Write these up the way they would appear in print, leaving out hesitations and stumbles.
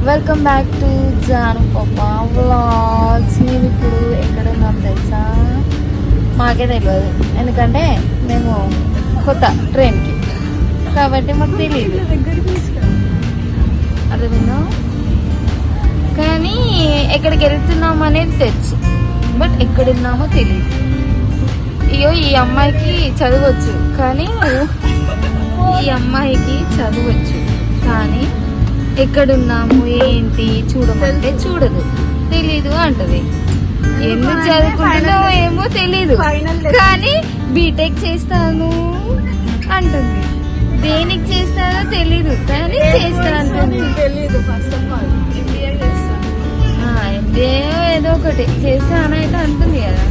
Welcome back to Janu పాపా vlogs. మేము ఇప్పుడు ఎక్కడ ఉన్నాం తెలుసా? మాకే తెలియదు, ఎందుకంటే మేము కొత్త ట్రైన్కి కాబట్టి మాకు తెలియదు. అర్థమైందా? కానీ ఎక్కడికి వెళ్తున్నాం అనేది తెలుసు, బట్ ఎక్కడున్నామో తెలియదు. అయ్యో, ఈ అమ్మాయికి చదవచ్చు కానీ ఎక్కడున్నాము ఏంటి చూడమంటే చూడదు, తెలీదు అంటది. ఎందుకు చదువుకుంటున్నావు ఏమో తెలీదు, కానీ బీటెక్ చేస్తాను అంటుంది. దేనికి చేస్తానో తెలీదు కానీ చేస్తా అంటుంది. ఎంబీఏ ఏదో ఒకటి చేస్తానైతే అంటుంది కదా.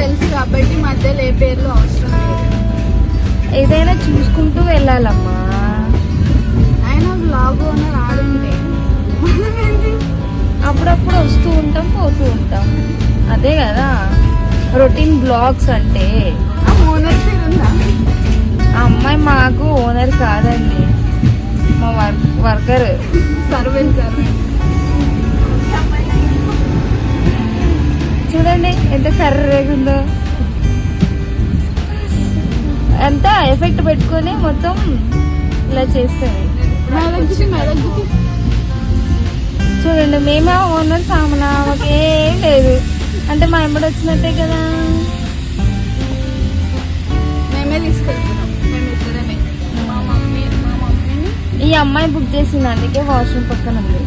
తెలుసు కాబట్టి మధ్యలో ఏ పేర్లు అవసరం లేదు. ఏదైనా చూసుకుంటూ వెళ్ళాలమ్మా. ఆయన బ్లాగ్ ఓనర్ ఆడుంటే అప్పుడప్పుడు వస్తూ ఉంటాం పోతూ ఉంటాం, అదే కదా రొటీన్ బ్లాగ్స్ అంటే. ఓనర్ పేరు ఉందా? ఆ అమ్మాయి మాకు ఓనర్ కాదండి, మా వర్కర్. సర్వెంట్. చూడండి ఎంత కర్రగా ఉందో. ఎంత ఎఫెక్ట్ పెట్టుకొని మొత్తం ఇలా చేస్తుంది. చూడండి, మేమే ఓనర్ సామనా, మాకేం లేదు అంటే మా ఎంబడి వచ్చినట్టే కదా. మేమే తీసుకెళ్తున్నాం, మేము ఇద్దరమే. మా మమ్మీని ఈ అమ్మాయి బుక్ చేసింది, అందుకే వాష్రూమ్ పక్కన ఉంది.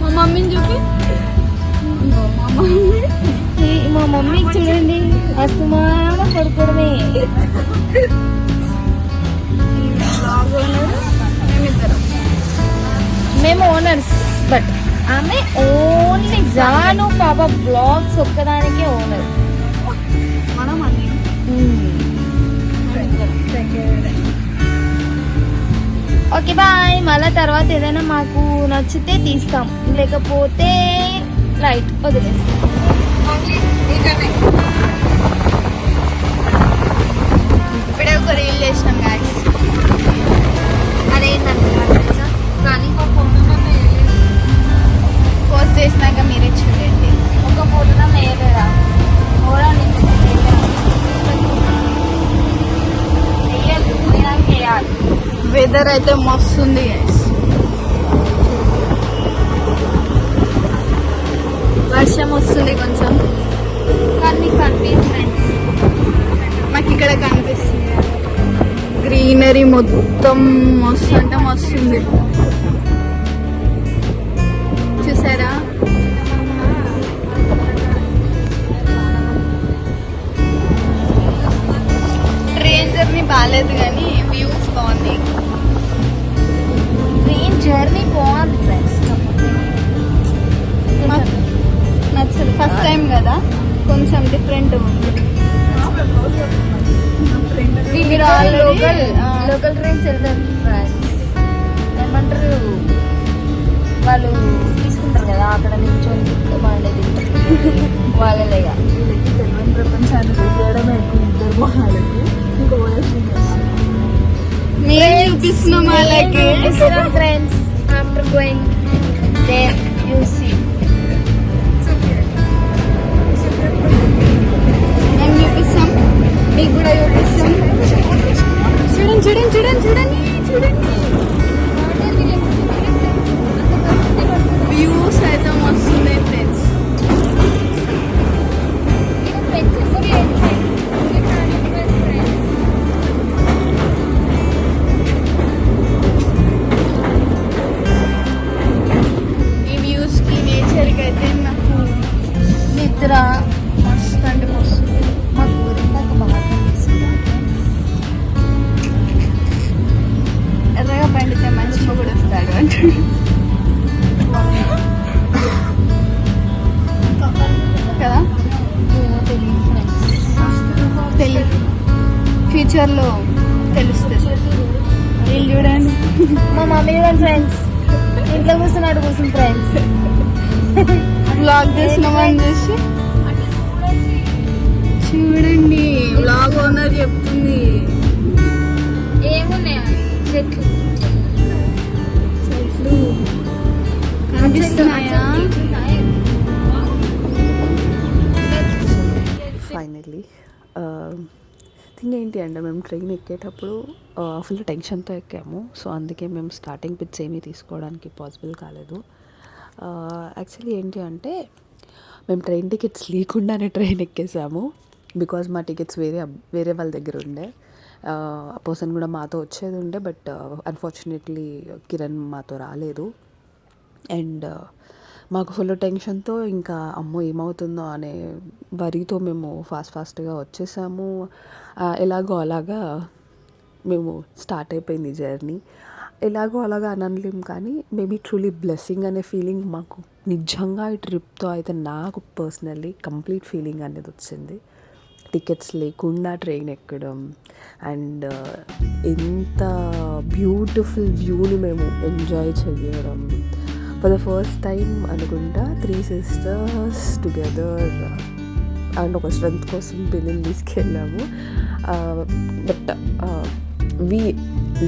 మా మమ్మీని చూపి. మా మమ్మీకి చూడండి అస్తమానం పడుకోవడమే. మేము ఓనర్స్, బట్ ఆమె ఓన్లీ జాను పాప బ్లాగ్స్ ఒక్కదానికే ఓనర్. Okay bye. మళ్ళా తర్వాత ఏదైనా మాకు నచ్చితే తీస్తాం, లేకపోతే లైట్ వదిలేస్తాం. ఇప్పుడే ఒక రీల్ చేసినాం గాయస్. అదేంటంటే కానీ పోస్ట్ చేసినాక మీరే చూడండి. ఒక ఫోటోలో వేయలేదా? వెదర్ అయితే మస్తుంది గైస్. వర్షం వస్తుంది కొంచెం, కానీ మీకు కనిపిస్తుంది. మాకు ఇక్కడ కనిపిస్తుంది గ్రీనరీ మొత్తం. మస్తు అంటే మస్తుంది, చూసారా? ట్రైన్ జర్నీ బాగాలేదు కానీ వ్యూస్ బాగుంది. ట్రైన్ జర్నీ బాగుంది ఫ్రెండ్స్, నచ్చదు. ఫస్ట్ టైం కదా, కొంచెం డిఫరెంట్ ఉంది. లోకల్ ట్రైన్స్ వెళ్తారు ఫ్రెండ్స్. ఏమంటారు వాళ్ళు తీసుకుంటారు కదా, అక్కడ నిల్చొని బాగుండేది వాళ్ళలేగా. తెలియని ప్రపంచాన్ని చూడడమే ఇద్దరు వాళ్ళకి. మేము చూపిస్తున్నాం వాళ్ళకి. Friends after going there you see. మేము చూపిస్తాం, మీకు కూడా చూపిస్తాం. చూడండి చూడండి చూడండి చూడండి చూడండి, వ్యూస్ అయితే మస్తుంది ఫ్రెండ్స్. ఈ వ్యూస్ కి నేచర్కి అయితే నాకు నిద్ర మస్తు అంటే మస్తు. మా ఊరిందాక బాగా ఎర్రగా పండితే మంచి మొగుడు వస్తాడు అంటాడు కదా. తెలియదు, ఫ్యూచర్లో తెలుస్తుంది. వీళ్ళు చూడండి, మా మమ్మీ ఫ్రెండ్స్ ఇంట్లో కూర్చున్నాడు ఫ్రెండ్స్. బ్లాగ్ చేసినామని చూసి చూడండి. బ్లాగ్ ఓనర్ చెప్తుంది ఏమున్నాయి చెట్లు. ఏంటి అంటే మేము ట్రైన్ ఎక్కేటప్పుడు ఫుల్ టెన్షన్తో ఎక్కాము. సో అందుకే మేము స్టార్టింగ్ పిక్స్ ఏమీ తీసుకోవడానికి పాసిబుల్ కాలేదు. యాక్చువల్లీ ఏంటి అంటే మేము ట్రైన్ టికెట్స్ లేకుండానే ట్రైన్ ఎక్కేసాము. బికాజ్ మా టికెట్స్ వేరే వాళ్ళ దగ్గర ఉండే. ఆ పర్సన్ కూడా మాతో వచ్చేది ఉండే, బట్ అన్ఫార్చునేట్లీ కిరణ్ మాతో రాలేదు. అండ్ మాకు ఫుల్ టెన్షన్తో ఇంకా అమ్మో ఏమవుతుందో అనే వరితో మేము ఫాస్ట్గా వచ్చేసాము. ఎలాగో అలాగా మేము స్టార్ట్ అయిపోయింది జర్నీ. ఎలాగో అలాగా అనలేం, కానీ మేబీ ట్రూలీ బ్లెస్సింగ్ అనే ఫీలింగ్ మాకు నిజంగా ఈ ట్రిప్తో అయితే నాకు పర్సనల్లీ కంప్లీట్ ఫీలింగ్ అనేది వచ్చింది. టికెట్స్ లేకుండా ట్రైన్ ఎక్కడం అండ్ ఎంత బ్యూటిఫుల్ వ్యూని మేము ఎంజాయ్ చేయడం. ఫర్ ద ఫస్ట్ టైం అనుకుంటా 3 sisters టుగెదర్ అండ్ ఒక స్ట్రెంత్ కోసం పిల్లల్ని తీసుకెళ్ళాము. బట్ వి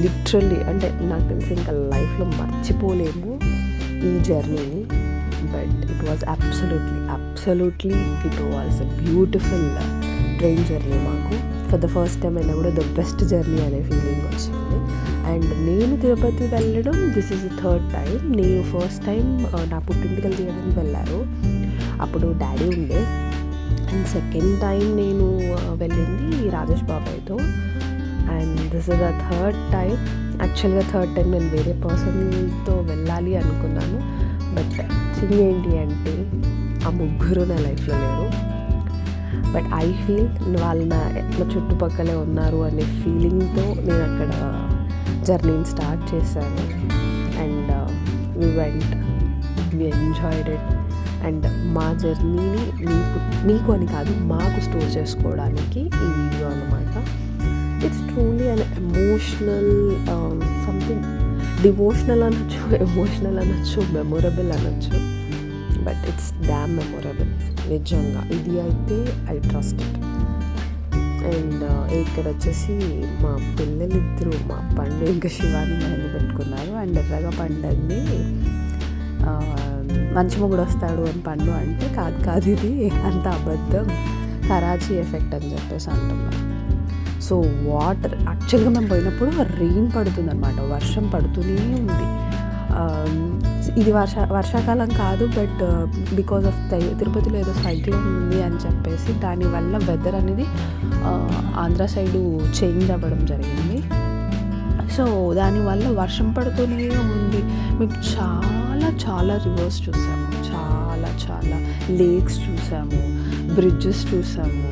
లిటరల్లీ అంటే నాకు తెలిసి ఇంకా లైఫ్లో మర్చిపోలేము ఈ జర్నీని. But it was absolutely it was a beautiful train journey. మాకు ఫర్ ద ఫస్ట్ టైం అయినా కూడా ద బెస్ట్ జర్నీ అనే ఫీలింగ్ వచ్చింది. అండ్ నేను తిరుపతి వెళ్ళడం this is the 3rd time. నేను ఫస్ట్ టైం నా పుట్టింటికలు తీయడానికి వెళ్ళారు, అప్పుడు డాడీ ఉండే. అండ్ సెకండ్ టైం నేను వెళ్ళింది రాజేష్ బాబాయ్తో. And this is the 3rd time. యాక్చువల్గా 3rd టైం నేను వేరే పర్సన్తో వెళ్ళాలి అనుకున్నాను. బట్ థింగ్ ఏంటి అంటే ఆ ముగ్గురు నా లైఫ్లో లేరు. బట్ ఐ ఫీల్ వాళ్ళు నా చుట్టుపక్కలే ఉన్నారు అనే ఫీలింగ్తో నేను అక్కడ జర్నీని స్టార్ట్ చేశాను. And we went, we enjoyed it. And మా జర్నీని మీకు అని కాదు, మాకు స్టోర్ చేసుకోవడానికి ఈ వీడియో అన్నమాట. It's truly an emotional something. Devotional అనొచ్చు, ఎమోషనల్ అనొచ్చు, మెమొరబుల్ అనొచ్చు. బట్ ఇట్స్ డామ్ మెమొరబుల్ నిజంగా. ఇది అయితే ఐ ట్రస్ట్ ఇట్. అండ్ ఇక్కడ వచ్చేసి మా పిల్లలిద్దరూ, మా పండు ఇంకా శివాని మెహందీ పెట్టుకున్నారు. అండ్ ఎర్రగా పండుని మంచి మొగుడు వస్తాడు అని పండు అంటే కాదు ఇది అంత అబద్ధం, కరాచీ ఎఫెక్ట్ అని చెప్పేసి అంటున్నారు. సో వాటర్ యాక్చువల్గా మేము పోయినప్పుడు రెయిన్ పడుతుంది అనమాట, వర్షం పడుతూనే ఉంది. ఇది వర్షాకాలం కాదు, బట్ బికాజ్ ఆఫ్ తిరుపతిలో ఏదో సైక్లోన్ ఉంది అని చెప్పేసి దానివల్ల వెదర్ అనేది ఆంధ్ర సైడు చేంజ్ అవ్వడం జరిగింది. సో దానివల్ల వర్షం పడుతూనే ఉంది. మేము చాలా రివర్స్ చూసాము, చాలా లేక్స్ చూసాము, బ్రిడ్జెస్ చూసాము.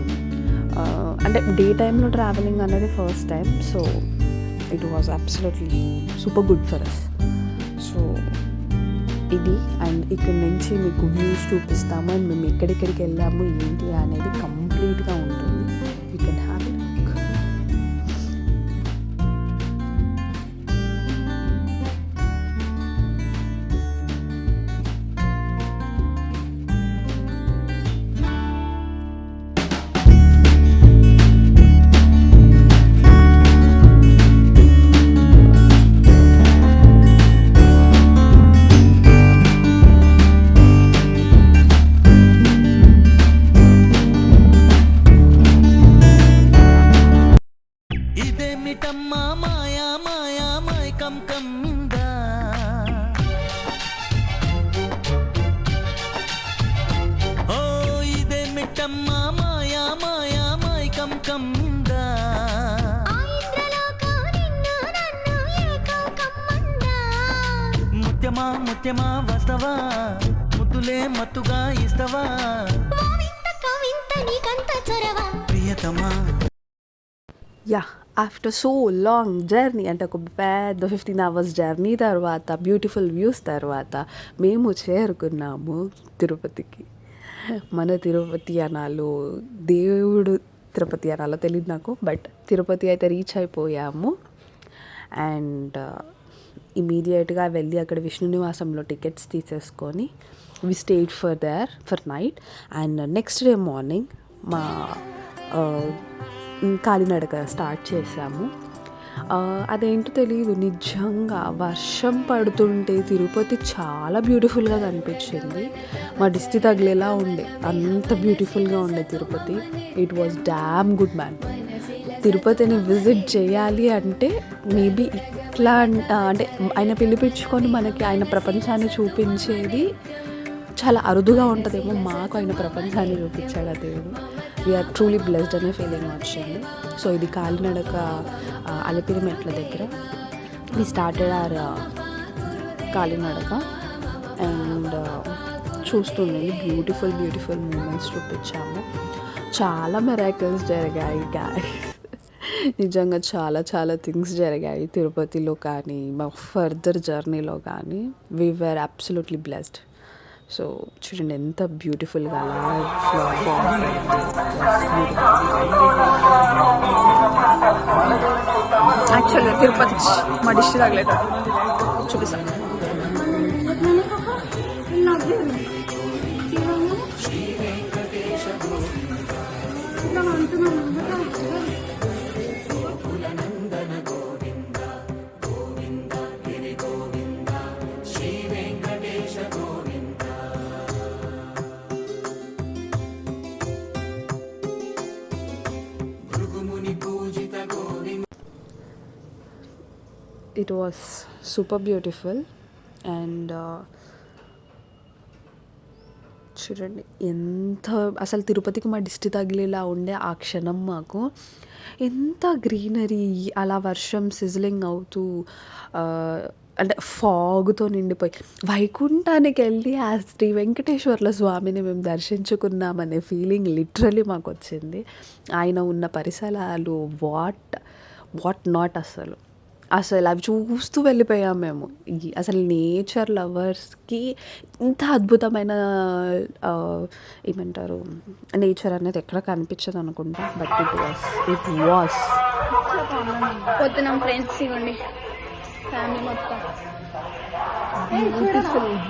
అంటే డే టైంలో ట్రావెలింగ్ అనేది first time. So it was absolutely super good for us. So ఇది. అండ్ ఇక్కడ నుంచి మీకు వ్యూస్ చూపిస్తాము. అండ్ మేము ఎక్కడెక్కడికి వెళ్ళాము ఏంటి అనేది కంప్లీట్గా ఉంటుంది. You can have a look. ముత్యమా వస్తవా, ముద్దులే మత్తుగా ఇస్తవా, ప్రియతమా. Yeah, after so long journey, అంటే ఒక పెద్ద 15 hours జర్నీ తర్వాత, బ్యూటిఫుల్ వ్యూస్ తర్వాత మేము చేరుకున్నాము తిరుపతికి. మన తిరుపతి అనాలో దేవుడు తిరుపతి అనాలో తెలియదు నాకు, బట్ తిరుపతి అయితే రీచ్ అయిపోయాము. అండ్ ఇమీడియట్గా వెళ్ళి అక్కడ విష్ణు నివాసంలో టికెట్స్ తీసేసుకొని we stayed for night. And next day morning మా కాలినడక స్టార్ట్ చేసాము. అదేంటో తెలియదు, నిజంగా వర్షం పడుతుంటే తిరుపతి చాలా బ్యూటిఫుల్గా కనిపించింది. మా దిష్టి తగిలేలా ఉండే, అంత బ్యూటిఫుల్గా ఉండే Tirupati. It was damn good man. తిరుపతిని విజిట్ చేయాలి అంటే మేబీ ఇట్లా అంటే ఆయన పిలిపించుకొని మనకి ఆయన ప్రపంచాన్ని చూపించేది చాలా అరుదుగా ఉంటుందేమో. మాకు ఆయన ప్రపంచాన్ని చూపించాడు ఆ దేవుడు. వీఆర్ ట్రూలీ బ్లెస్డ్ అనే ఫీలింగ్ వచ్చింది. సో ఇది కాలినడక అలిపిరి మెట్ల దగ్గర వి స్టార్టెడ్ ఆర్ కాలినడక అండ్ చూస్తుండే బ్యూటిఫుల్ మూమెంట్స్ చూపించాము. చాలా మిరాకిల్స్ జరిగాయి గాయ్స్. నిజంగా చాలా థింగ్స్ జరిగాయి తిరుపతిలో కానీ మా ఫర్దర్ జర్నీలో కానీ. We were absolutely blessed. So చూడండి ఎంత బ్యూటిఫుల్గా అలా యాక్చువల్గా తిరుపతి మా డిష్ తగలేదు చూపిస్తాను. It was super beautiful and చూడండి ఎంత అసలు తిరుపతికి మా దిష్టి తగిలేలా ఉండే ఆ క్షణం మాకు. ఎంత గ్రీనరీ, అలా వర్షం సిజ్లింగ్ అవుతూ అంటే ఫాగ్తో నిండిపోయి వైకుంఠానికి వెళ్ళి ఆ శ్రీ వెంకటేశ్వర్ల స్వామిని మేము దర్శించుకున్నామనే ఫీలింగ్ లిటరలీ మాకు వచ్చింది. ఆయన ఉన్న పరిసరాలు వాట్ నాట్ అసలు అవి చూస్తూ వెళ్ళిపోయాం మేము. అసలు నేచర్ లవర్స్కి ఇంత అద్భుతమైన ఏమంటారు నేచర్ అనేది ఎక్కడ కనిపించదు అనుకుంటా. బట్ ఇట్ వాస్ పోతున్నాం ఫ్రెండ్స్, ఇవ్వండి ఫ్యామిలీ మొత్తం.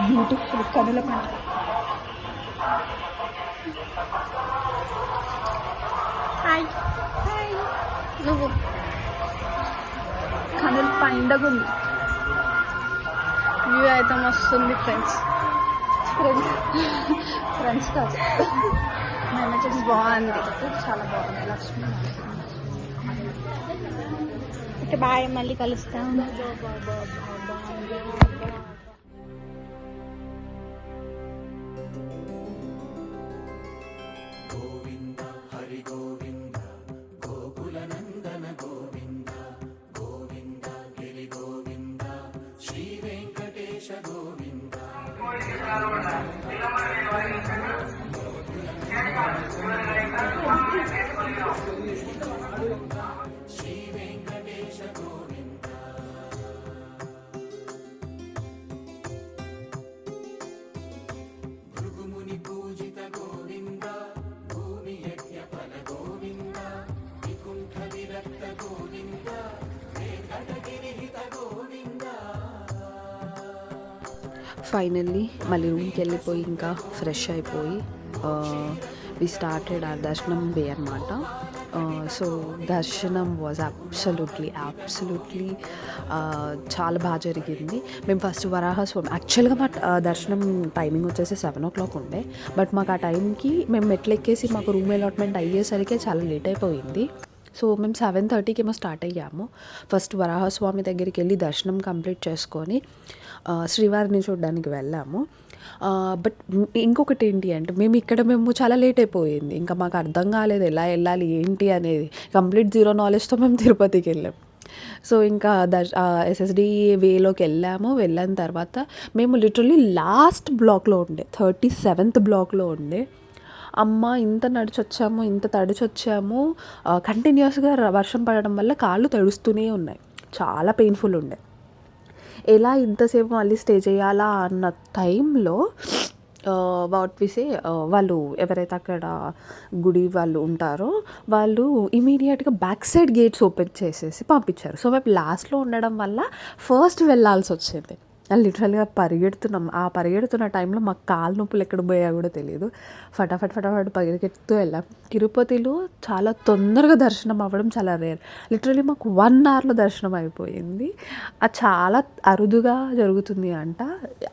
బ్యూటిఫుల్ కనుల పంట. హాయ్ నువ్వు కనుల పండగ ఉంది. వ్యూ అయితే మస్తుంది ఫ్రెండ్స్ కాదు మేమేజెస్ బాగుంది, చాలా బాగుంది. లక్ష్మి ఓకే బాయ్, మళ్ళీ కలుస్తాం. ఫైనల్లీ మళ్ళీ రూమ్కి వెళ్ళిపోయి ఇంకా ఫ్రెష్ అయిపోయి వి స్టార్టెడ్ ఆ దర్శనం వే అనమాట. సో దర్శనం వాజ్ అబ్సల్యూట్లీ చాలా బాగా జరిగింది. మేము ఫస్ట్ వరాహస్వామి యాక్చువల్గా మా దర్శనం టైమింగ్ వచ్చేసి 7 o'clock ఉండే. బట్ మాకు ఆ టైంకి మేము మెట్లు ఎక్కేసి మాకు రూమ్ అలాట్మెంట్ అయ్యేసరికి చాలా లేట్ అయిపోయింది. సో మేము 7:30కి ఏమో స్టార్ట్ అయ్యాము. ఫస్ట్ వరాహస్వామి దగ్గరికి వెళ్ళి దర్శనం కంప్లీట్ చేసుకొని శ్రీవారిని చూడడానికి వెళ్ళాము. బట్ ఇంకొకటి ఏంటి అంటే మేము చాలా లేట్ అయిపోయింది. ఇంకా మాకు అర్థం కాలేదు ఎలా వెళ్ళాలి ఏంటి అనేది. కంప్లీట్ జీరో నాలెడ్జ్తో మేము తిరుపతికి వెళ్ళాం. సో ఇంకా SSD వేలోకి వెళ్ళిన తర్వాత మేము లిటరల్లీ లాస్ట్ బ్లాక్లో ఉండే 37th బ్లాక్లో ఉండే. అమ్మ ఇంత నడిచొచ్చాము, ఇంత తడిచొచ్చాము, కంటిన్యూస్గా వర్షం పడడం వల్ల కాళ్ళు తడుస్తూనే ఉన్నాయి, చాలా పెయిన్ఫుల్ ఉండే. ఎలా ఇంతసేపు మళ్ళీ స్టే చేయాలా అన్న టైంలో వాట్ వి సే వాళ్ళు ఎవరైతే అక్కడ గుడి వాళ్ళు ఉంటారో వాళ్ళు ఇమీడియట్గా బ్యాక్ సైడ్ గేట్స్ ఓపెన్ చేసేసి పంపించారు. సో మేము లాస్ట్లో ఉండడం వల్ల ఫస్ట్ వెళ్ళాల్సి వచ్చింది. లిటరల్గా పరిగెడుతున్న టైంలో మాకు కాలు నొప్పులు ఎక్కడ పోయా కూడా తెలియదు. ఫటాఫట్ పరిగెడుతూ వెళ్ళాం. తిరుపతిలో చాలా తొందరగా దర్శనం అవ్వడం చాలా రేర్. లిటరల్లీ మాకు 1 hourలో దర్శనం అయిపోయింది. అది చాలా అరుదుగా జరుగుతుంది అంట.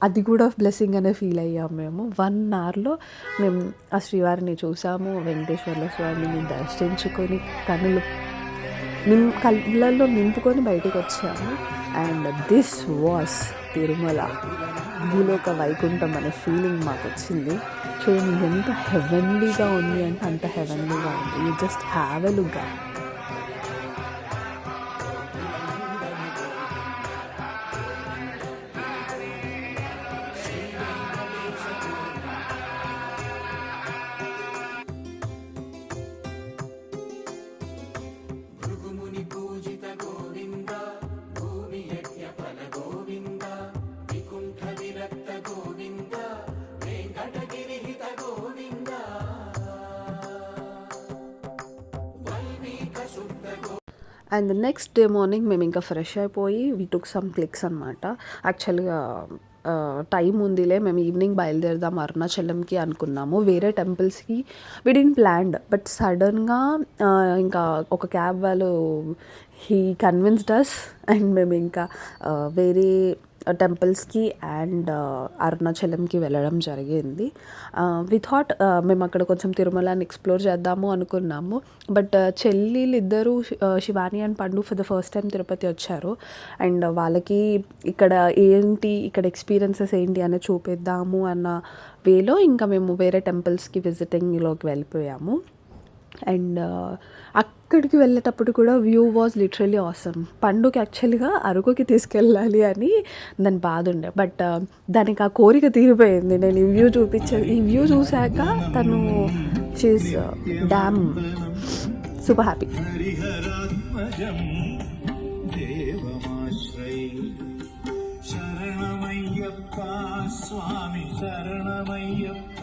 అది కూడా బ్లెస్సింగ్ అనే ఫీల్ అయ్యాం మేము. 1 hourలో మేము ఆ శ్రీవారిని చూసాము, వెంకటేశ్వర్ల స్వామిని దర్శించుకొని కనులు కళ్ళల్లో నింపుకొని బయటకు వచ్చాము. అండ్ దిస్ వాస్ తిరుమల, భూలోక వైకుంఠం అనే ఫీలింగ్ మాకు వచ్చింది. చూడండి ఎంత హెవెన్లీగా ఉంది అంటే అంత హెవెన్లీగా ఉంది. You just have a look. And next day morning మేము ఇంకా ఫ్రెష్ అయిపోయి వీ టుక్ సమ్ క్లిక్స్ అనమాట. యాక్చువల్గా టైం ఉందిలే, మేము ఈవినింగ్ బయలుదేరదాం అరుణాచలంకి అనుకున్నాము. వేరే టెంపుల్స్కి వి డిడ్ంట్ ప్లాన్డ్, బట్ సడన్గా ఇంకా ఒక క్యాబ్ వాళ్ళు హీ కన్విన్స్డ్ అస్ అండ్ మేము ఇంకా వేరే టెంపుల్స్కి అండ్ అరుణాచలంకి వెళ్ళడం జరిగింది. వి థాట్ మేము అక్కడ కొంచెం తిరుమలని ఎక్స్ప్లోర్ చేద్దాము అనుకున్నాము. బట్ చెల్లెలు ఇద్దరు శివాని అండ్ పండు for the first time Tirupati వచ్చారు. అండ్ వాళ్ళకి ఇక్కడ ఏంటి, ఇక్కడ ఎక్స్పీరియన్సెస్ ఏంటి అనేది చూపిద్దాము అన్న వేలో ఇంకా మేము వేరే టెంపుల్స్కి విజిటింగ్లోకి వెళ్ళిపోయాము. అండ్ అక్కడికి వెళ్ళేటప్పుడు కూడా వ్యూ వాజ్ లిటరలీ ఆసమ్. పండుగ యాక్చువల్గా అరకుకి తీసుకెళ్ళాలి అని దాని బాధ ఉండే, బట్ దానికి ఆ కోరిక తీరిపోయింది. నేను ఈ వ్యూ చూశాక తను షీస్ డ్యామ్ సూపర్ హ్యాపీ. శరణమయ్యప్ప స్వామి శరణమయ్యప్ప,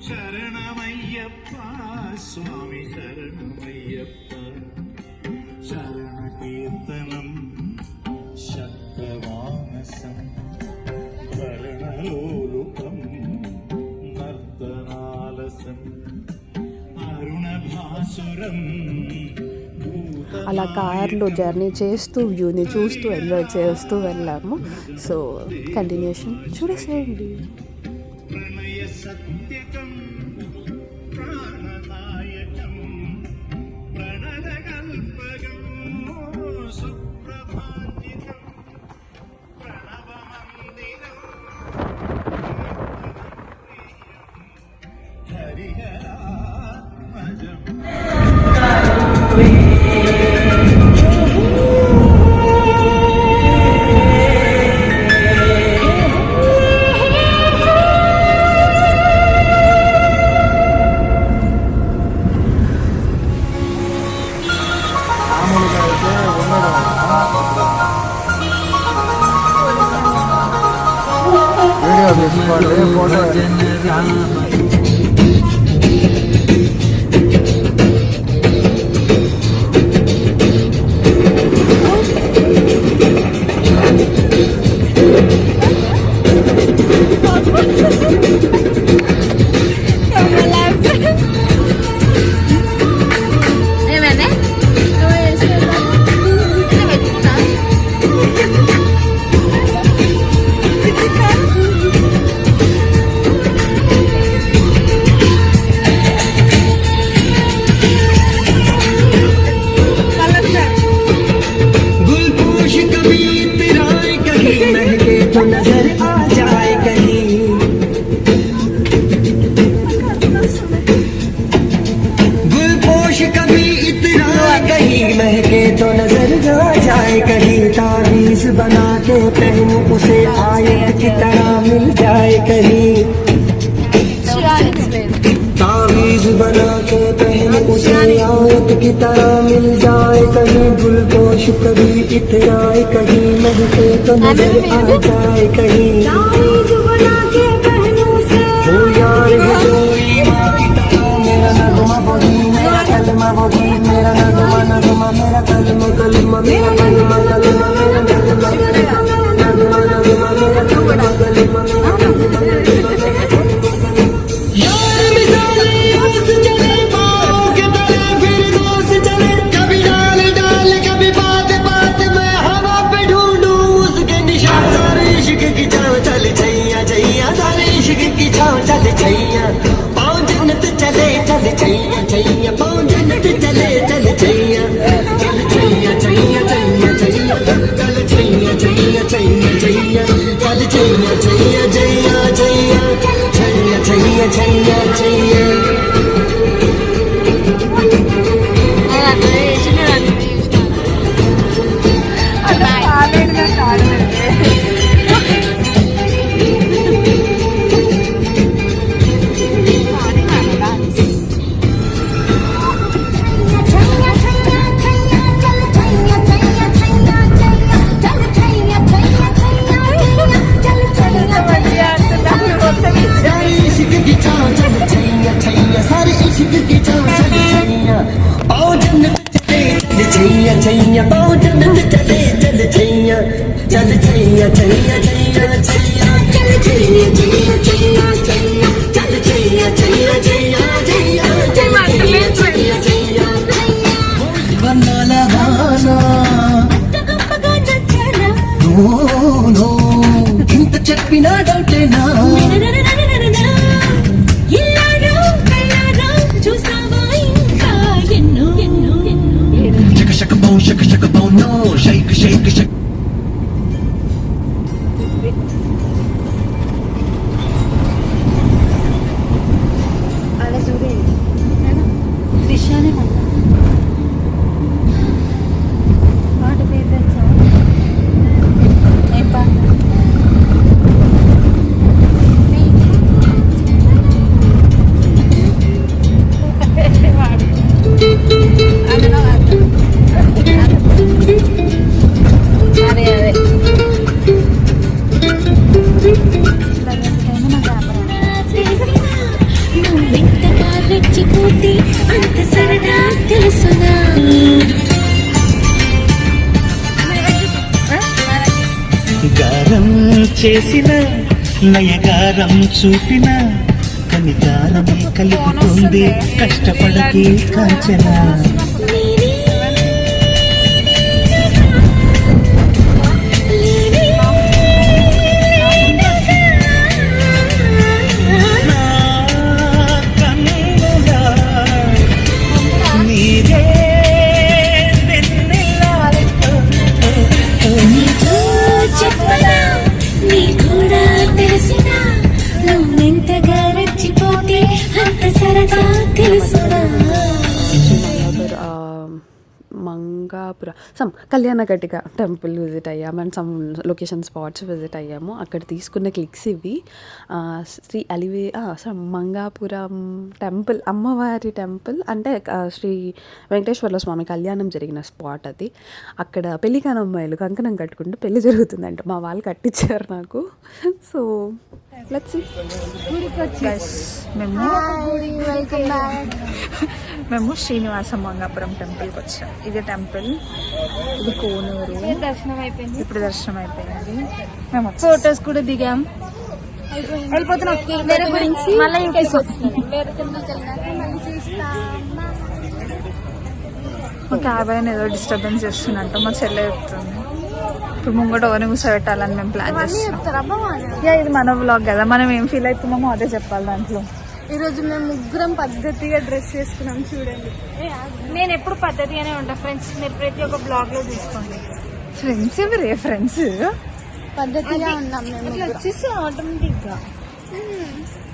శరణమయ్యప్ప స్వామి శరణమయ్యప్ప, శరణ కీర్తనం శబ్దవానసం వర్ణలోలుకం నర్తనాలసం అరుణభాసురం. అలా కార్లో జర్నీ చేస్తూ వ్యూని చూస్తూ ఎంజాయ్ చేస్తూ వెళ్ళాము. సో కంటిన్యూషన్ చూడేసేయండి. ప్రణయ సత్యకం ప్రాణదాయకం ప్రణదకల్పకం సుప్రభాంజితం ప్రణవమందిరం హరిహరాత్మజం. बना के पहनूं उसे आयत की तरह मिल जाए कहीं, तावीज बना के पहनूं उसे आयत की तरह मिल जाए कहीं, गुलपोश कभी इतराए कहीं, महके तो नजर आ जाए कहीं, तावीज बना के पहनूं उसे हो यार है कोई मेरा नगमा वही मेरा कलमा वही मेरा नगमा नगमा मेरा कलमा कलमा मेरा कलमा कलमा मेरा नगमा नगमा नगमा मेरा कलमा कलमा यार मिसाले मस्त चले पाओ के तले फिर दोस्त चले, कभी डाल डाल कभी बात बात में हवा पे ढूंढूं उसके निशान, इश्क की चाल चल चल ఇంత చెప్పినా డౌటేనా shaka shaka bow no shake shake shake అలా చూడే దిశానే పాట పేరు తెలుసా ఏం పాట అంత సరదా తెలుసునా గారం చేసిన నయగారం చూపిన కనిగారమే కలుపుతుంది కష్టపడకి కాంచనా మంగాపుర కళ్యాణకట్టిక టెంపుల్ విజిట్ అయ్యాము and some location spots visit అయ్యాము. అక్కడ తీసుకున్న క్లిక్స్ ఇవి. శ్రీ మంగాపురం టెంపుల్, అమ్మవారి టెంపుల్ అంటే శ్రీ వెంకటేశ్వర్ల స్వామి కళ్యాణం జరిగిన స్పాట్ అది. అక్కడ పెళ్లి కాని అమ్మాయిలు కంకణం కట్టుకుంటూ పెళ్లి జరుగుతుందంట. మా వాళ్ళు కట్టించారు నాకు. So let's see. మేము శ్రీనివాస మంగాపురం టెంపుల్కి వచ్చాం. ఇది టెంపుల్, ఇది కోనూరు. దర్శనం అయిపోయింది, ఇప్పుడు దర్శనం అయిపోయింది. మేము ఫొటోస్ కూడా దిగాం, వెళ్ళిపోతున్నాం. వేరే గురించి మళ్ళీ మా క్యాబ్ అయిన ఏదో డిస్టర్బెన్స్ చేస్తున్నట్టు మా చెల్లె చెప్తుంది. ఇప్పుడు ముంగట ఓని కూర్చోబెట్టాలని మేము ప్లాన్ చేస్తున్నాం. ఇది మన వ్లాగ్ కదా, మనం ఏం ఫీల్ అవుతున్నామో అదే చెప్పాలి దాంట్లో. ఈరోజు మేము ముగ్గురం పద్ధతిగా డ్రెస్ చేసుకున్నాం. చూడండి, నేను ఎప్పుడు పద్ధతిగానే ఉంటా ఫ్రెండ్స్. మీరు ప్రతి ఒక్క బ్లాగ్ లో తీసుకోండి. ఫ్రెండ్స్ ఎవరే ఫ్రెండ్స్? పద్ధతిగా ఉన్నాం మేము. వచ్చేసి ఆటోమేటిక్ గా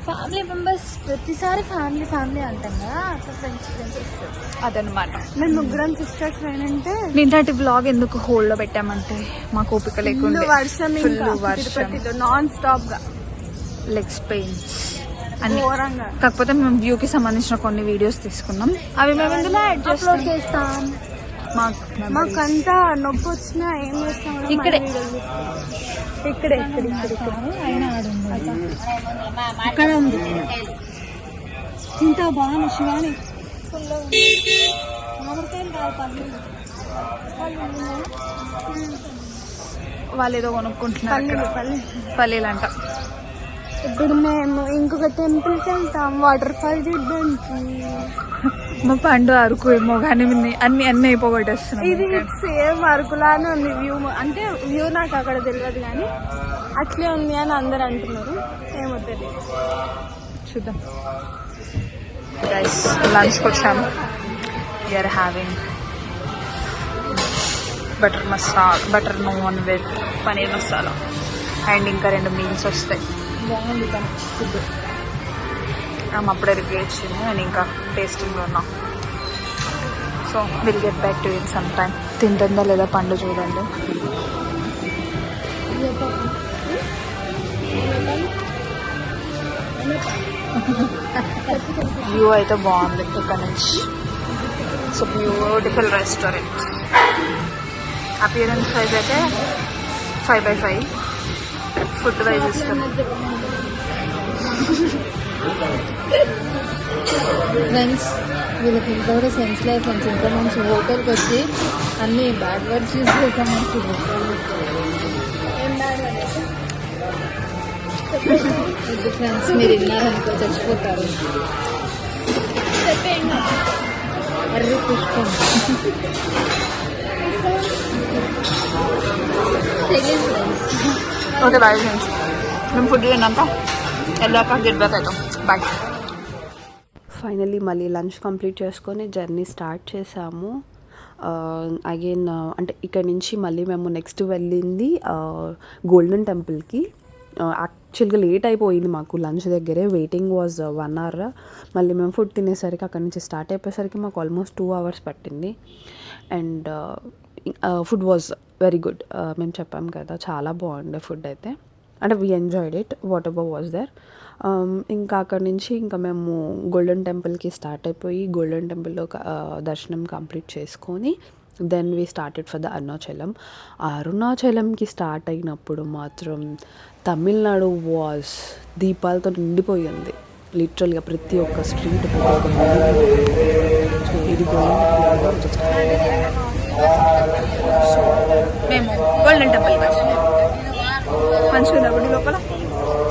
ఫ్యామిలీ మెంబర్స్ ప్రతిసారి ఫ్యామిలీ ఫ్యామిలీ అంటాం కదా, అట్లా ఫ్రెండ్స్ వస్తారు అదనమాట. మేము ముగ్గురం సిస్టర్స్ ఏంటంటే నిన్నటి బ్లాగ్ ఎందుకు హోల్డ్ లో పెట్టామంటే మాకు ఓపిక లేకుండా వర్షం, వర్షం, నాన్ స్టాప్ గా లెగ్స్ పెయిన్స్ అన్ని. కాకపోతే మేము వ్యూ కి సంబంధించిన కొన్ని వీడియోస్ తీసుకున్నాం, అవి మేము ఇందులో అప్లోడ్ చేస్తాం. మాకంతా నొప్పి వచ్చినా ఏం చేస్తాం, ఇక్కడే ఇక్కడ అక్కడ ఉంది. ఇంత బాగా శివాని వాళ్ళు ఏదో కొనుక్కుంటున్నారు పల్లీలు అంట. ఇప్పుడు మేము ఇంకొక టెంపుల్కి వెళ్తాం, వాటర్ ఫాల్ చూడడానికి. మా పండు అరకు ఏమో కానీ అన్ని అయిపోగొట్టేస్తున్నాం. ఇది సేమ్ అరకులానే ఉంది వ్యూ. అంటే వ్యూ నాకు అక్కడ తెలియదు కానీ అట్లే ఉంది అని అందరు అంటున్నారు. ఏమో తెలియదు, చూద్దాం. గైస్ లంచ్కి వచ్చాము. We are having butter naan with paneer masala. And ఇంకా 2 మీల్స్ వస్తాయి. బాగుంది కానీ ఫుడ్. ఆమె అప్పుడే రివ్యూ ఇచ్చింది, నేను ఇంకా టేస్టింగ్లో ఉన్నా. So will get back to in some time. తింటుందా లేదా పండు చూడండి. వ్యూ అయితే బాగుంది ఇక్కడ నుంచి. So beautiful restaurant. Appearance wise అయితే 5/5. ఫుడ్ వైజ్ ఇష్టం. ఫ్రెండ్స్ వీళ్ళకి ఇంత కూడా సెన్స్ లేదు ఫ్రెండ్స్. ఇంత మంచి హోటల్కి వచ్చి అన్ని బ్యాడ్ వర్డ్స్ యూజ్ చేసామంటే ఇది ఫ్రెండ్స్ మీరు విన్నారనుకో చచ్చిపోతారు. అర్రి పుష్పం తెలియదు ఫ్రెండ్స్. Okay bye friends. మేము ఫుడ్ తిన్నాక వెళ్ళాక గెట్ బ్యాక్ అవుతాం. బాయ్. ఫైనల్లీ మళ్ళీ లంచ్ కంప్లీట్ చేసుకొని జర్నీ స్టార్ట్ చేసాము. అగైన్ అంటే ఇక్కడ నుంచి మళ్ళీ మేము నెక్స్ట్ వెళ్ళింది గోల్డెన్ టెంపుల్కి. యాక్చువల్గా లేట్ అయిపోయింది మాకు లంచ్ దగ్గరే. Waiting was 1 hour. మళ్ళీ మేము ఫుడ్ తినేసరికి అక్కడ నుంచి స్టార్ట్ అయిపోయేసరికి మాకు ఆల్మోస్ట్ 2 hours పట్టింది. And food was very good. మేము చెప్పాం కదా చాలా బాగుండే ఫుడ్ అయితే. అంటే we enjoyed it whatever was there. ఇంకా అక్కడి నుంచి ఇంకా మేము గోల్డెన్ టెంపుల్కి స్టార్ట్ అయిపోయి గోల్డెన్ టెంపుల్లో దర్శనం కంప్లీట్ చేసుకొని then we started for the అరుణాచలంకి స్టార్ట్ అయినప్పుడు మాత్రం తమిళనాడు వాజ్ దీపాలతో నిండిపోయింది. లిటరల్గా ప్రతి ఒక్క స్ట్రీట్ ఇది మేము గోల్డెన్ టెంపుల్ మంచిగా గుడి లోపల.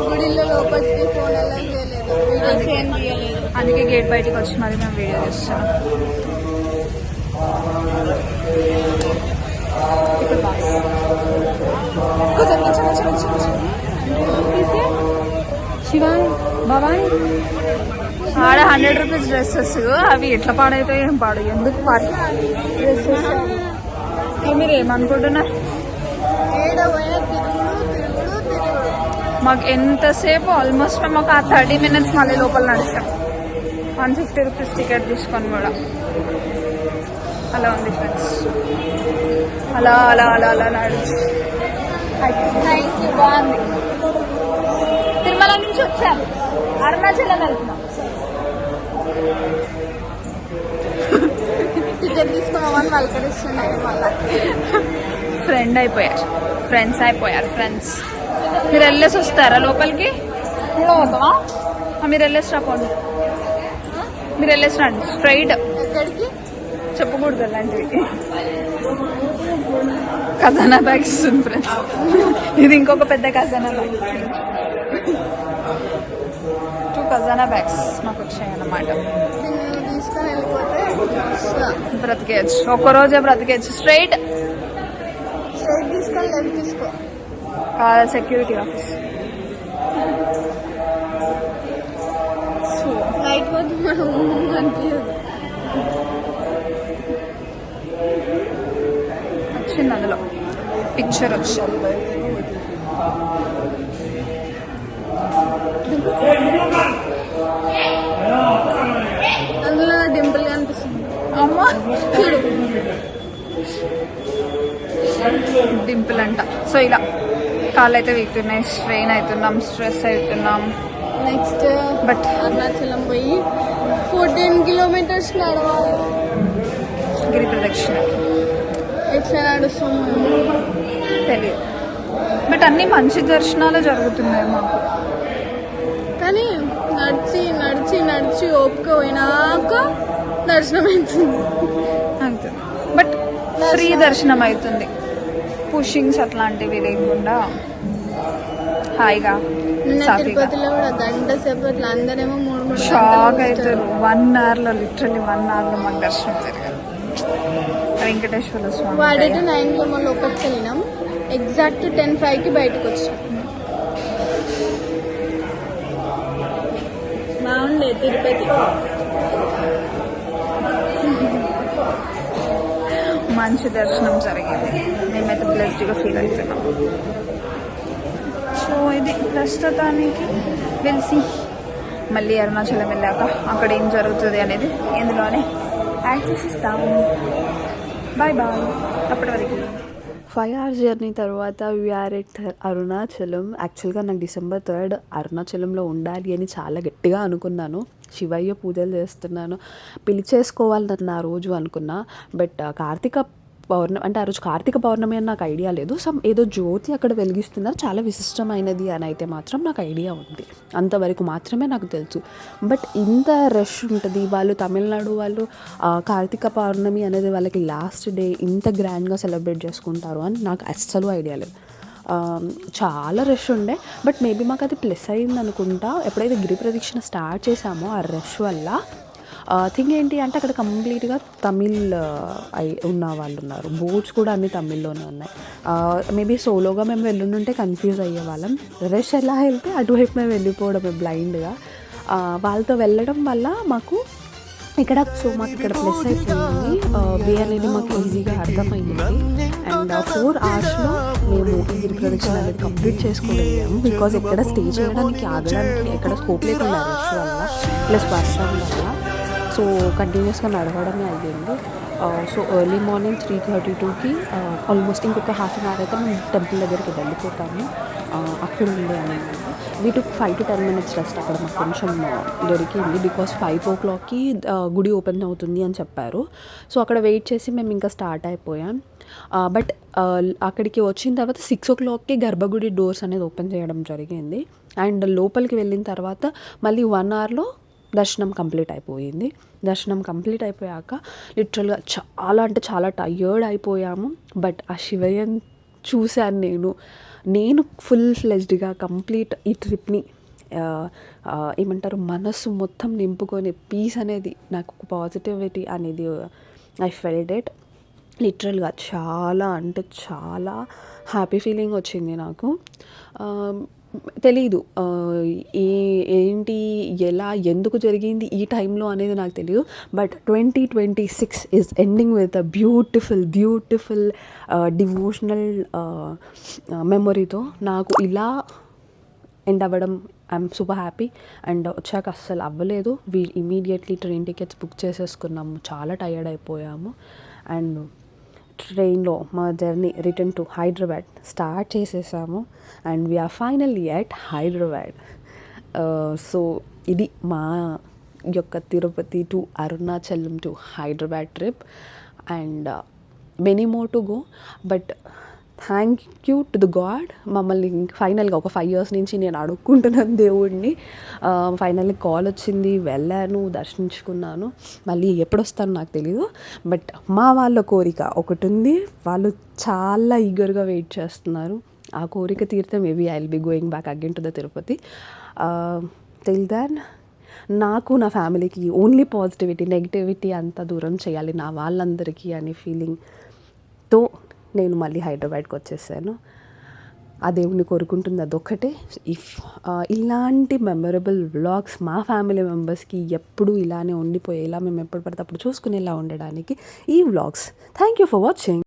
గుడిలో లోపలికి ఫోన్ అలా చేయలేదు, అందుకే గేట్ బయటకు వచ్చి మరి మేము వీడియో చేస్తున్నాం. శివాయ్ బాబాయ్ ఆడ 100 rupees డ్రెస్సెస్ అవి ఎట్లా పాడైతాయి ఏం పాడు ఎందుకు పాడు డ్రెస్సెస్. మీరు ఏమనుకుంటున్నారు? మాకు ఎంతసేపు ఆల్మోస్ట్ మాకు ఆ 30 minutes మళ్ళీ లోపల నడుస్తాం. 150 rupees టికెట్ తీసుకొని కూడా. అలా ఉంది ఫ్రెండ్స్. అలా అలా అలా అలా నడుచు. బాగుంది. తిరుమల నుంచి వచ్చాము, అరుణాచలం వెళ్తున్నాం. టికెట్ తీసుకోమని పలకరిస్తున్నాయి. మళ్ళీ ఫ్రెండ్స్ అయిపోయారు. ఫ్రెండ్స్ మీరు వెళ్ళేసి వస్తారా లోపలికి? పోతావా? మీరు వెళ్ళేసి రాపోండి. మీరు వెళ్ళేసి రండి స్ట్రైట్. ఎక్కడికి చెప్పకూడదు అలాంటివి. ఖజానా బ్యాగ్ ఇస్తుంది ఫ్రెండ్స్. ఇది ఇంకొక పెద్ద ఖజానా బ్యాగ్. 2 ఖజానా బ్యాగ్స్ మాకు వచ్చాయన్నమాట. తీసుకొని వెళ్ళిపోతే బ్రతికేయచ్చు, ఒక్కరోజే బ్రతికేయచ్చు. స్ట్రైట్ తీసుకొని లెఫ్ట్ తీసుకో. Security office. లైట్ పోతే మనం అనిపించదు. వచ్చింది అందులో పిక్చర్ వచ్చింది. అందులో డింపుల్ కనిపిస్తుంది. అమ్మా చూడు డింపుల్ అంట. సో ఇలా కాళ్ళు అయితే వీక్తున్నాయి, స్ట్రెయిన్ అవుతున్నాం, స్ట్రెస్ అవుతున్నాం. నెక్స్ట్ బట్ అరుణాచలం పోయి 14 kilometers నడవాలి. గిరి ప్రదక్షిణ ఎట్లా నడుస్తాం తెలియదు. బట్ అన్ని మంచి దర్శనాలు జరుగుతున్నాయి మాకు. కానీ నడిచి నడిచి నడిచి ఓపిక పోయినాక దర్శనం అవుతుంది. అవుతుంది. బట్ ఫ్రీ దర్శనం అవుతుంది. పుషింగ్స్ అట్లాంటివి లేకుండా హాయిగా నిన్న సాఫీగా. తిరుపతిలో కూడా గంట సేపు అట్లా అందరేమో 3 షాక్ అవుతారు. 1 hour లిటరల్లీ 1 hour మాకు దర్శనం జరిగింది. వెంకటేశ్వర స్వామి వాడేట 9 మళ్ళీ లోపలికి వెళ్ళినాం. ఎగ్జాక్ట్ 10:05 బయటకు వచ్చాం. బాగుండే తిరుపతి. మంచి దర్శనం జరిగింది. మేమైతే బ్లెస్డ్గా ఫీల్ అవుతున్నాం. సో ఇది ప్రస్తుతానికి వెలిసి మళ్ళీ అరుణాచలం వెళ్ళాక అక్కడ ఏం జరుగుతుంది అనేది ఇందులోనే యాడ్ చేసిస్తాము. బాయ్ బాయ్, అప్పటి వరకు. 5 hours జర్నీ తర్వాత వీఆర్ ఎట్ అరుణాచలం. యాక్చువల్గా నాకు December 3rd అరుణాచలంలో ఉండాలి అని చాలా గట్టిగా అనుకున్నాను. శివయ్య పూజలు చేస్తున్నాను, పిలిచేసుకోవాలని ఆ రోజు అనుకున్నా. బట్ కార్తీక పౌర్ణమి అంటే ఆ రోజు కార్తీక పౌర్ణమి అని నాకు ఐడియా లేదు. ఏదో జ్యోతి అక్కడ వెలిగిస్తున్నారు, చాలా విశిష్టమైనది అని అయితే మాత్రం నాకు ఐడియా ఉంది. అంతవరకు మాత్రమే నాకు తెలుసు. బట్ ఇంత రష్ ఉంటుంది, వాళ్ళు తమిళనాడు వాళ్ళు కార్తీక పౌర్ణమి అనేది వాళ్ళకి లాస్ట్ డే ఇంత గ్రాండ్గా సెలబ్రేట్ చేసుకుంటారు అని నాకు అస్సలు ఐడియా లేదు. చాలా రష్ ఉండే. బట్ మేబీ మాకు అది ప్లస్ అయింది అనుకుంటా. ఎప్పుడైతే గిరి ప్రదక్షిణ స్టార్ట్ చేసామో ఆ రష్ వల్ల థింగ్ ఏంటి అంటే అక్కడ కంప్లీట్గా తమిళ్ ఉన్న వాళ్ళు ఉన్నారు. బోర్డ్స్ కూడా అన్ని తమిళ్లోనే ఉన్నాయి. మేబీ సోలోగా మేము వెళ్ళుంటే కన్ఫ్యూజ్ అయ్యే వాళ్ళం. రష్ ఎలా వెళ్తే అటువైపు మేము వెళ్ళిపోవడమే బ్లైండ్గా. వాళ్ళతో వెళ్ళడం వల్ల మాకు ఇక్కడ మాకు ఇక్కడ ప్లస్ అయిపోయింది. వే అనేది మాకు ఈజీగా అర్థమైంది. అండ్ 4 hours మేము ఈ గిరి ప్రదక్షిణ అనేది కంప్లీట్ చేసుకోగలిగాము. బికాజ్ ఎక్కడ స్టే చేయడానికి ఆగడానికి ఎక్కడ స్కోప్ లేకుండా రష్ వల్ల ప్లస్ వర్షం వల్ల. సో కంటిన్యూస్గా నడవడమే అయ్యింది. సో ఎర్లీ మార్నింగ్ 3:32కి ఆల్మోస్ట్ ఇంకొక హాఫ్ అన్ అవర్ అయితే మేము టెంపుల్ దగ్గరికి వెళ్ళిపోతాము. అక్కడ ఉండే అనమాట. We took 5 to 10 minutes rest అక్కడ మాకు కొంచెం దొరికింది. బికాస్ 5 o'clockకి గుడి ఓపెన్ అవుతుంది అని చెప్పారు. సో అక్కడ వెయిట్ చేసి మేము ఇంకా స్టార్ట్ అయిపోయాం. బట్ అక్కడికి వచ్చిన తర్వాత 6 o'clockకి గర్భగుడి డోర్స్ అనేది ఓపెన్ చేయడం జరిగింది. అండ్ లోపలికి వెళ్ళిన తర్వాత మళ్ళీ 1 hourలో దర్శనం కంప్లీట్ అయిపోయింది. దర్శనం కంప్లీట్ అయిపోయాక లిటరల్గా చాలా అంటే చాలా టయర్డ్ అయిపోయాము. బట్ ఆ శివయ్యని చూశాను నేను ఫుల్ ఫ్లెజ్డ్గా కంప్లీట్ ఈ ట్రిప్ని ఏమంటారు మనసు మొత్తం నింపుకొని పీస్ అనేది నాకు పాజిటివిటీ అనేది ఐ ఫెల్ట్ ఇట్. లిటరల్గా చాలా అంటే చాలా హ్యాపీ ఫీలింగ్ వచ్చింది నాకు. తెలీదు ఏంటి ఎలా ఎందుకు జరిగింది ఈ టైంలో అనేది నాకు తెలియదు. But 2026 is ending with a beautiful devotional మెమొరీతో నాకు ఇలా ఎండ్ అవ్వడం ఐఎమ్ సూపర్ హ్యాపీ. అండ్ వచ్చాక అస్సలు అవ్వలేదు. ఇమీడియట్లీ ట్రైన్ టికెట్స్ బుక్ చేసేసుకున్నాము. చాలా టయర్డ్ అయిపోయాము. అండ్ ట్రైన్లో మా journey return to Hyderabad start చేసేసాము. And we are finally at Hyderabad. So ఇది మా యొక్క Tirupati to Arunachalam to Hyderabad trip. And many more to go. But thank you to the god. మమ్మల్ని ఫైనల్గా ఒక 5 years నుంచి నేను అడుక్కుంటున్నాను దేవుడిని. ఫైనల్లీ కాల్ వచ్చింది, వెళ్ళాను, దర్శించుకున్నాను. మళ్ళీ ఎప్పుడు వస్తాను నాకు తెలీదు. బట్ మా వాళ్ళ కోరిక ఒకటి ఉంది, వాళ్ళు చాలా ఈగర్గా వెయిట్ చేస్తున్నారు. ఆ కోరిక తీరితే maybe I will be going back again to the Tirupati. Till then నాకు నా ఫ్యామిలీకి ఓన్లీ పాజిటివిటీ, నెగిటివిటీ అంతా దూరం చేయాలి నా వాళ్ళందరికీ అనే ఫీలింగ్తో నేను మళ్ళీ హైదరాబాద్కి వచ్చేసాను. ఆ దేవుని కోరుకుంటుంది అదొక్కటే. ఇలాంటి మెమరబుల్ వ్లాగ్స్ మా ఫ్యామిలీ మెంబర్స్కి ఎప్పుడు ఇలానే ఉండిపోయేలా, మేము ఎప్పుడు పడితే అప్పుడు చూసుకునేలా ఉండడానికి ఈ vlogs. Thank you for watching.